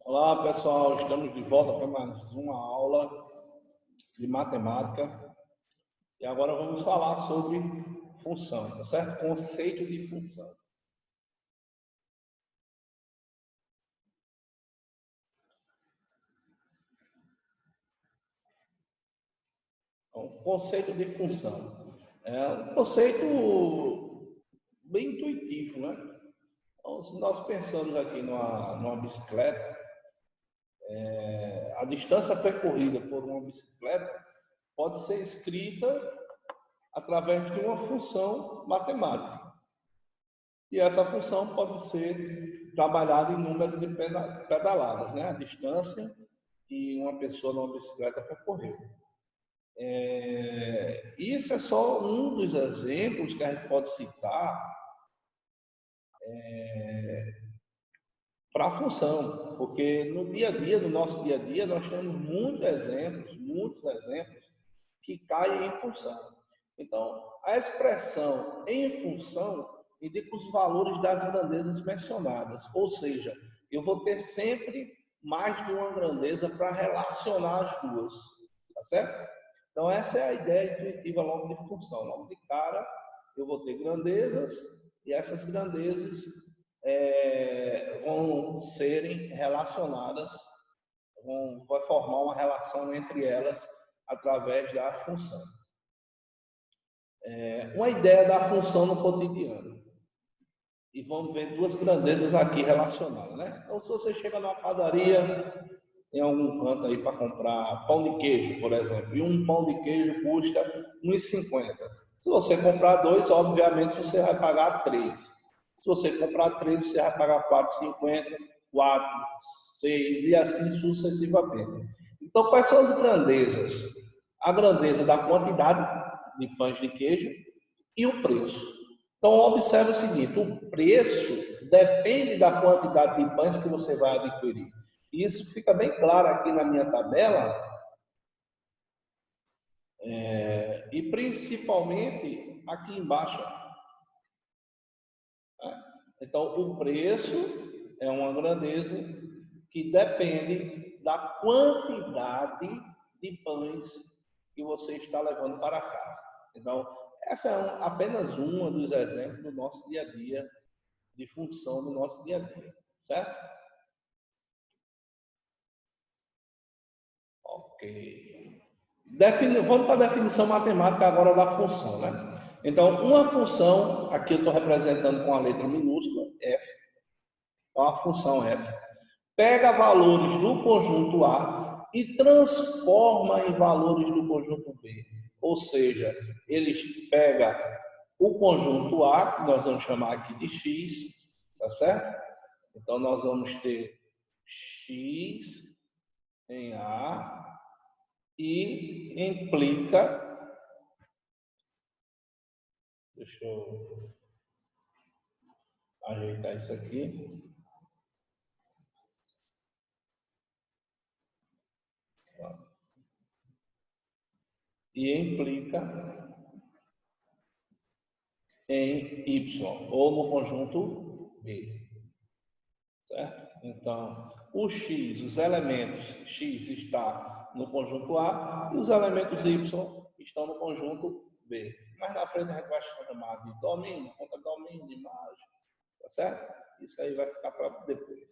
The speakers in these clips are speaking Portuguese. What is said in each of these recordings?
Olá, pessoal. Estamos de volta para mais uma aula de matemática. E agora vamos falar sobre função, tá certo? Conceito de função. Então, conceito de função. É um conceito bem intuitivo, né? Então, se nós pensamos aqui numa bicicleta, a distância percorrida por uma bicicleta pode ser escrita através de uma função matemática. E essa função pode ser trabalhada em número de pedaladas, né? A distância que uma pessoa numa bicicleta percorreu. Isso é só um dos exemplos que a gente pode citar para a função, porque no dia a dia, no nosso dia a dia, nós temos muitos exemplos que caem em função. Então, a expressão em função indica os valores das grandezas mencionadas, ou seja, eu vou ter sempre mais de uma grandeza para relacionar as duas, tá certo? Então, essa é a ideia intuitiva logo de função. Logo de cara, eu vou ter grandezas e essas grandezas vão serem relacionadas, vai formar uma relação entre elas através da função. Uma ideia da função no cotidiano. E vamos ver duas grandezas aqui relacionadas, né? Então, se você chega numa padaria, em algum canto aí para comprar pão de queijo, por exemplo, e um pão de queijo custa R$1,50. Se você comprar dois, obviamente você vai pagar 3. Se você comprar 3, você vai pagar R$4,50, 4, 6 e assim sucessivamente. Então, quais são as grandezas? A grandeza da quantidade de pães de queijo e o preço. Então, observe o seguinte: o preço depende da quantidade de pães que você vai adquirir. E isso fica bem claro aqui na minha tabela, e principalmente aqui embaixo. Então, o preço é uma grandeza que depende da quantidade de pães que você está levando para casa. Então, essa é apenas uma dos exemplos do nosso dia a dia, de função do nosso dia a dia, certo? Ok. Vamos para a definição matemática agora da função, né? Então, uma função, aqui eu estou representando com a letra minúscula, f. Então, a função f pega valores do conjunto A e transforma em valores do conjunto B. Ou seja, eles pegam o conjunto A, que nós vamos chamar aqui de X, tá certo? Então, nós vamos ter X em A e implica... Deixa eu ajeitar isso aqui. E implica em Y, ou no conjunto B. Certo? Então, o X, os elementos X está no conjunto A e os elementos Y estão no conjunto B. Mais na frente a gente vai chamar de domínio, contra-domínio, imagem. Tá certo? Isso aí vai ficar para depois.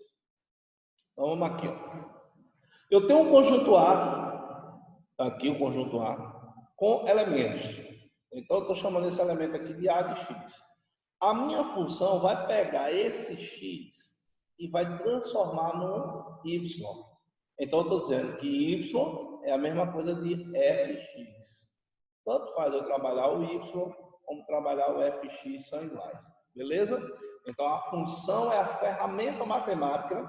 Então, vamos aqui. Ó. Eu tenho um conjunto A, aqui o conjunto A, com elementos. Então, eu estou chamando esse elemento aqui de A de X. A minha função vai pegar esse X e vai transformar no Y. Então, eu estou dizendo que Y é a mesma coisa de Fx. Tanto faz eu trabalhar o Y como trabalhar o Fx, são iguais. Beleza? Então, a função é a ferramenta matemática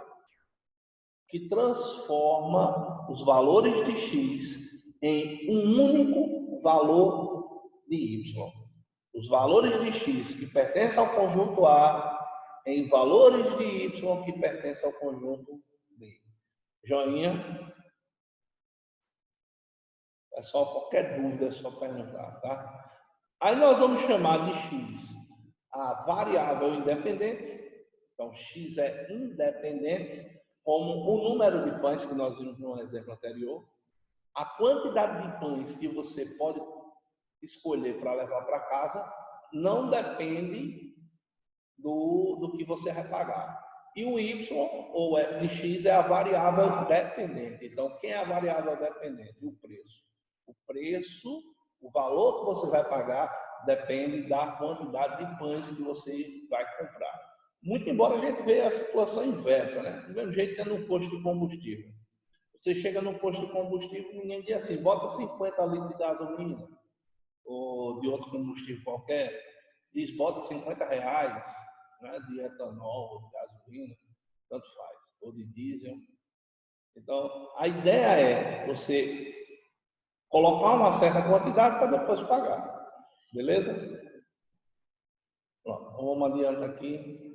que transforma os valores de X em um único valor de Y. Os valores de X que pertencem ao conjunto A em valores de Y que pertencem ao conjunto B. Joinha. É só qualquer dúvida, é só perguntar, tá? Aí nós vamos chamar de X a variável independente. Então, X é independente. como o número de pães que nós vimos no exemplo anterior, a quantidade de pães que você pode escolher para levar para casa não depende do que você vai pagar. E o y, ou f de x, é a variável dependente. Então, quem é a variável dependente? O preço. O preço, o valor que você vai pagar, depende da quantidade de pães que você vai comprar. Muito embora a gente veja a situação inversa, né? Do mesmo jeito que é no posto de combustível. Você chega no posto de combustível, ninguém diz assim, bota 50 litros de gasolina, ou de outro combustível qualquer, diz, bota R$50, né, de etanol, ou de gasolina, tanto faz, ou de diesel. Então, a ideia é você colocar uma certa quantidade para depois pagar. Beleza? Pronto, então vamos adiante aqui.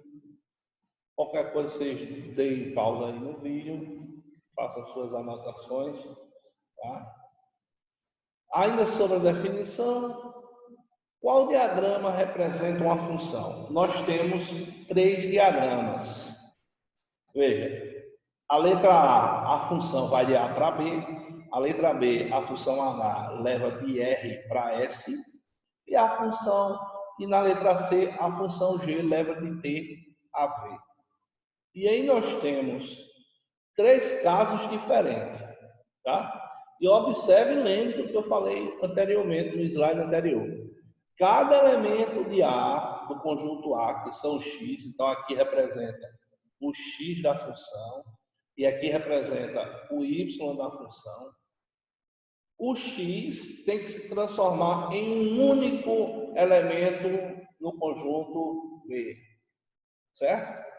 Qualquer coisa, vocês deem pausa aí no vídeo, façam suas anotações. Tá? Ainda sobre a definição, qual diagrama representa uma função? Nós temos 3 diagramas. Veja, a letra A função vai de A para B. A letra B, a função H, leva de R para S. E a função, e na letra C, a função G leva de T a V. E aí nós temos 3 casos diferentes, tá? E observe e lembre do que eu falei anteriormente, no slide anterior. Cada elemento de A, do conjunto A, que são x, então aqui representa o x da função, e aqui representa o y da função. O x tem que se transformar em um único elemento no conjunto B, certo?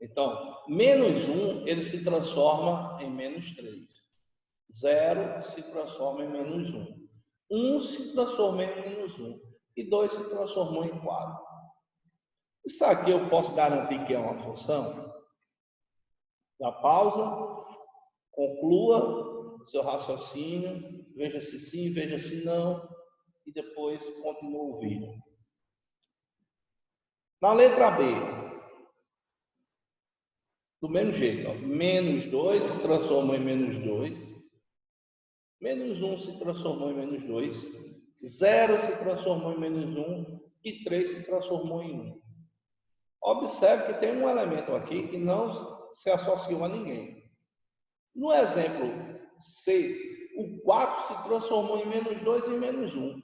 Então, menos 1, ele se transforma em menos 3. 0 se transforma em menos 1. 1 se transformou em menos 1. E 2 se transformou em 4. Isso aqui eu posso garantir que é uma função? Dá pausa, conclua seu raciocínio, veja se sim, veja se não, e depois continua o vídeo. Na letra B, do mesmo jeito, ó, menos 2 se transformou em menos 2, menos 1 se transformou em menos 2, 0 se transformou em menos 1 e 3 se transformou em 1. Observe que tem um elemento aqui que não se associou a ninguém. No exemplo C, o 4 se transformou em menos 2 e menos 1.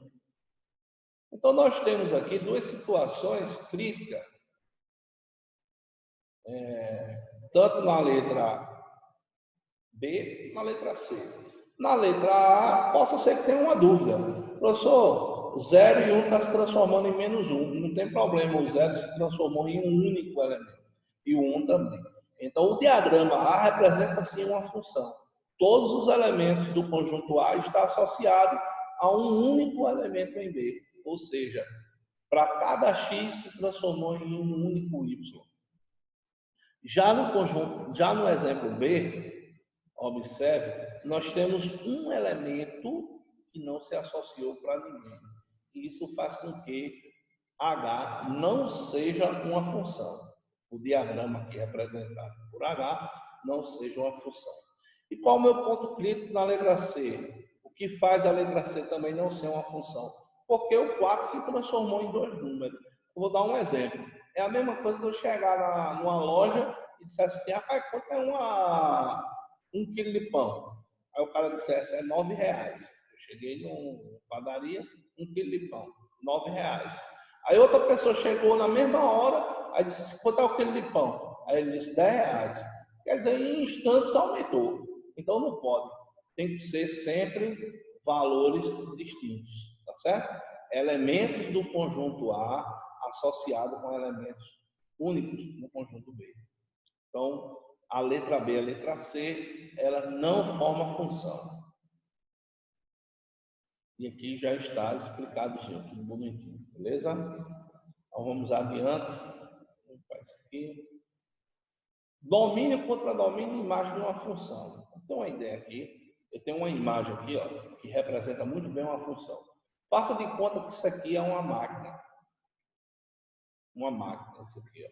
Então, nós temos aqui 2 situações críticas, tanto na letra B, na letra C. Na letra A, possa ser que tenha uma dúvida. Professor, 0 e 1 está se transformando em menos 1. Não tem problema, o 0 se transformou em um único elemento. E o 1 também. Então, o diagrama A representa, sim, uma função. Todos os elementos do conjunto A estão associados a um único elemento em B. Ou seja, para cada x se transformou em um único y. Já no exemplo B, observe, nós temos um elemento que não se associou para ninguém. E isso faz com que H não seja uma função. O diagrama aqui representado por H não seja uma função. E qual é o meu ponto crítico na letra C? O que faz a letra C também não ser uma função? Porque o 4 se transformou em 2 números. Eu vou dar um exemplo. É a mesma coisa que eu chegar numa loja e dissesse assim, rapaz, quanto é 1 quilo de pão? Aí o cara dissesse, é R$9. Eu cheguei numa padaria, 1 quilo de pão, R$9. Aí outra pessoa chegou na mesma hora, aí disse, quanto é o quilo de pão? Aí ele disse, R$10. Quer dizer, em instantes aumentou. Então não pode. Tem que ser sempre valores distintos, tá certo? Elementos do conjunto A associados com elementos únicos no conjunto B. Então, a letra B e a letra C, ela não formam função. E aqui já está explicado, gente, bonitinho, beleza? Então, vamos adiante. Vamos para isso aqui. Domínio contra domínio, imagem de uma função. Tem uma ideia aqui. Eu tenho uma imagem aqui, ó, que representa muito bem uma função. Faça de conta que isso aqui é uma máquina. Uma máquina, isso aqui, ó.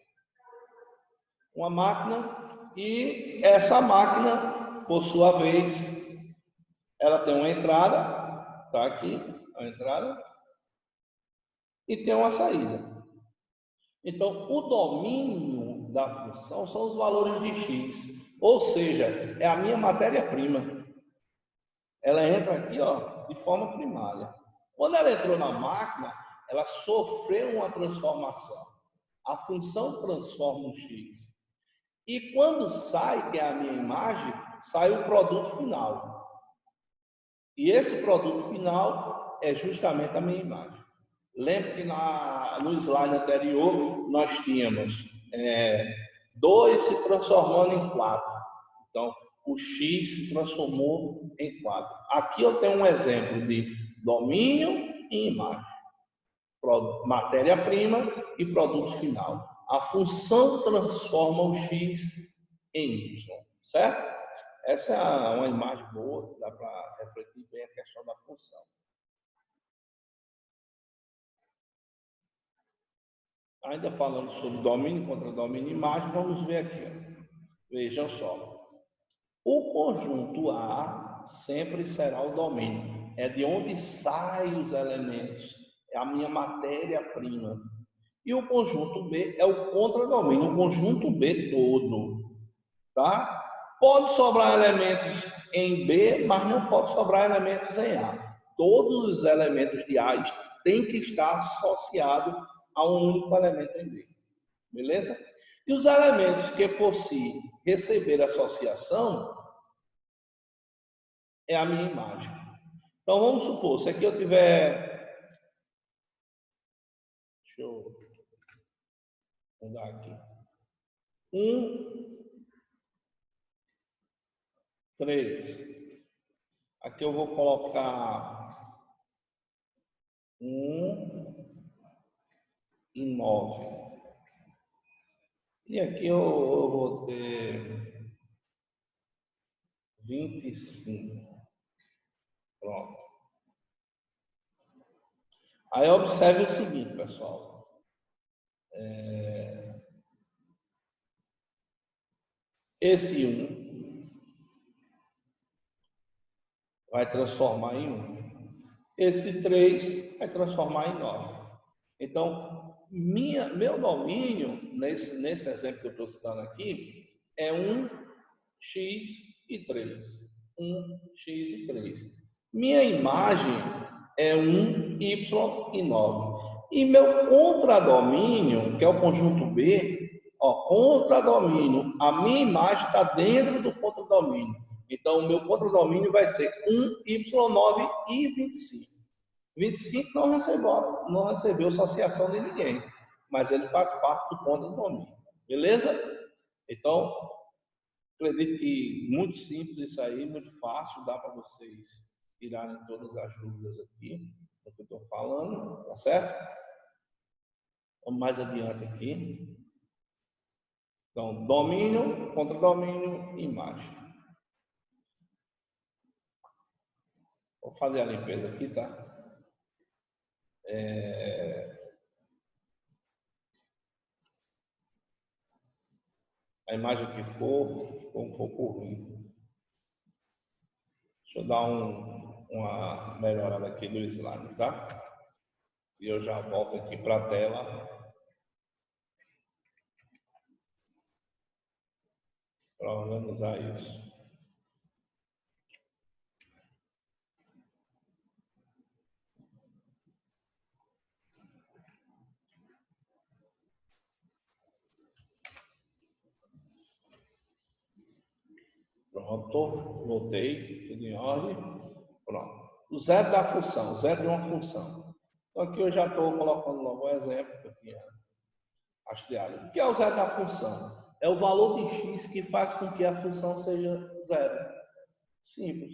Uma máquina E essa máquina, por sua vez, ela tem uma entrada, tá aqui, a entrada, e tem uma saída. Então, o domínio da função são os valores de x, ou seja, é a minha matéria-prima. Ela entra aqui, ó, de forma primária. Quando ela entrou na máquina, ela sofreu uma transformação. A função transforma um x. E quando sai, que é a minha imagem, sai o produto final. E esse produto final é justamente a minha imagem. Lembra que no slide anterior nós tínhamos 2 se transformando em 4. Então, o x se transformou em 4. Aqui eu tenho um exemplo de domínio e imagem. Matéria-prima e produto final. A função transforma o x em y, certo? Essa é uma imagem boa, dá para refletir bem a questão da função. Ainda falando sobre domínio contra domínio e imagem, vamos ver aqui. Ó. Vejam só. O conjunto A sempre será o domínio. É de onde saem os elementos. É a minha matéria-prima. E o conjunto B é o contradomínio, o conjunto B todo. Tá? Pode sobrar elementos em B, mas não pode sobrar elementos em A. Todos os elementos de A têm que estar associados a um único elemento em B. Beleza? E os elementos que por si receber associação é a minha imagem. Então vamos supor, se aqui eu tiver... Deixa eu mudar aqui. 1, 3. Aqui eu vou colocar 1 e 9. E aqui eu vou ter 25. Pronto. Aí observe o seguinte, pessoal. Esse 1 vai transformar em 1. Esse 3 vai transformar em 9. Então, meu domínio, nesse exemplo que eu estou citando aqui, é 1, x e 3. 1, x e 3. Minha imagem é 1, y e 9. E meu contradomínio, que é o conjunto B, ó, contradomínio, a minha imagem está dentro do contradomínio. Então, o meu contradomínio vai ser 1, y9 e 25. 25 não recebeu associação de ninguém, mas ele faz parte do contradomínio. Beleza? Então, acredito que muito simples isso aí, muito fácil, dá para vocês tirarem todas as dúvidas aqui, do que eu estou falando, tá certo? Vamos mais adiante aqui. Então, domínio, contradomínio, imagem. Vou fazer a limpeza aqui, tá? A imagem que ficou um pouco ruim. Deixa eu dar uma melhorada aqui do slide, tá? E eu já volto aqui para a tela para organizar isso. Pronto, voltei, tudo em ordem. Pronto. O zero da função, o zero de uma função. Então aqui eu já estou colocando logo o exemplo que eu tinha rastreado. O que é o zero da função? É o valor de x que faz com que a função seja zero. Simples.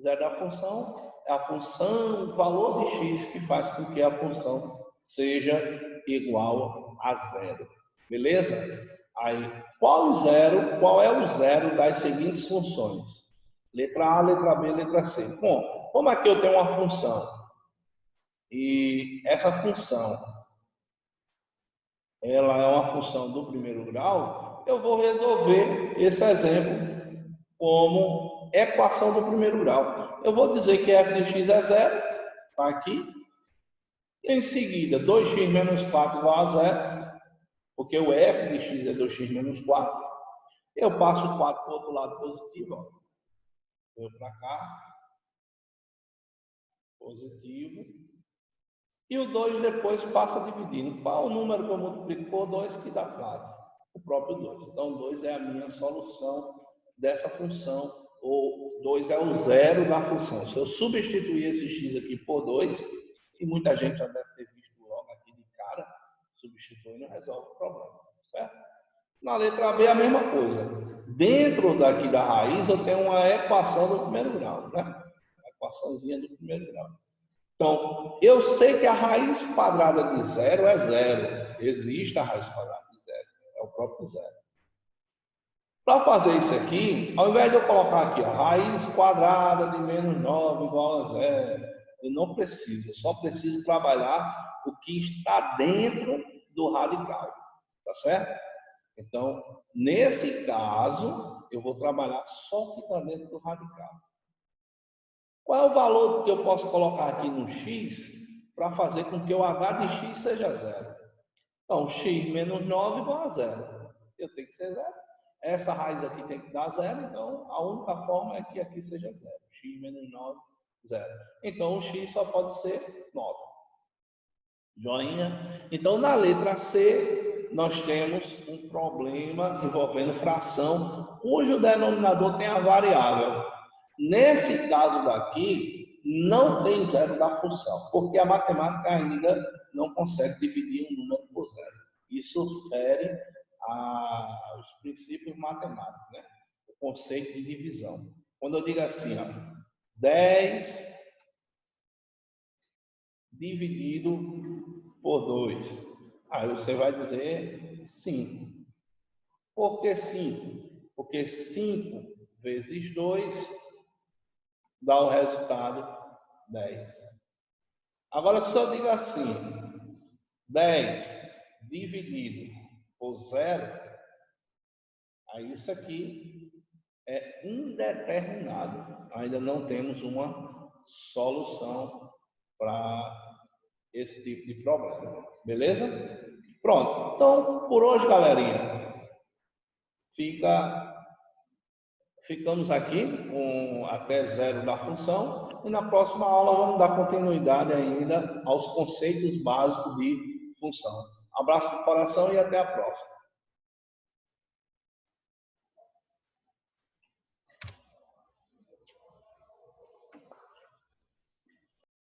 Zero da função é a função, o valor de x que faz com que a função seja igual a zero. Beleza? Aí, qual é o zero das seguintes funções? Letra A, letra B, letra C. Bom, como aqui eu tenho uma função e essa função ela é uma função do primeiro grau, eu vou resolver esse exemplo como equação do primeiro grau. Eu vou dizer que f de x é 0, está aqui. Em seguida, 2x menos 4 igual a 0, porque o f de x é 2x menos 4. Eu passo o 4 para o outro lado positivo, ó. Vou para cá, positivo. E o 2 depois passa dividindo. Qual o número que eu multiplico por 2 que dá 4? O próprio 2. Então, 2 é a minha solução dessa função, ou 2 é o zero da função. Se eu substituir esse x aqui por 2, e muita gente já deve ter visto logo aqui de cara, substituindo resolve o problema, certo? Na letra B, a mesma coisa. Dentro daqui da raiz, eu tenho uma equação do primeiro grau, né? A equaçãozinha do primeiro grau. Então, eu sei que a raiz quadrada de 0 é 0. Existe a raiz quadrada de 0. É o próprio zero. Para fazer isso aqui, ao invés de eu colocar aqui, a raiz quadrada de menos 9 igual a 0, eu não preciso. Eu só preciso trabalhar o que está dentro do radical. Tá certo? Então, nesse caso, eu vou trabalhar só o que está dentro do radical. Qual é o valor que eu posso colocar aqui no x para fazer com que o h de x seja 0? Então, x menos 9 igual a 0. Eu tenho que ser 0. Essa raiz aqui tem que dar 0, então a única forma é que aqui seja 0. X menos 9, 0. Então, o x só pode ser 9. Joinha? Então, na letra C, nós temos um problema envolvendo fração, cujo denominador tem a variável. Nesse caso daqui, não tem zero da função, porque a matemática ainda não consegue dividir um número por zero. Isso fere aos princípios matemáticos, né? O conceito de divisão. Quando eu digo assim, ó, 10 dividido por 2, aí você vai dizer 5. Por que 5? Porque 5 vezes 2 dá o resultado 10. Agora, se eu digo assim, 10 dividido por 0, aí isso aqui é indeterminado. Ainda não temos uma solução para esse tipo de problema. Beleza? Pronto. Então, por hoje, galerinha, ficamos aqui com até 0 da função, e na próxima aula vamos dar continuidade ainda aos conceitos básicos de função. Abraço do coração e até a próxima.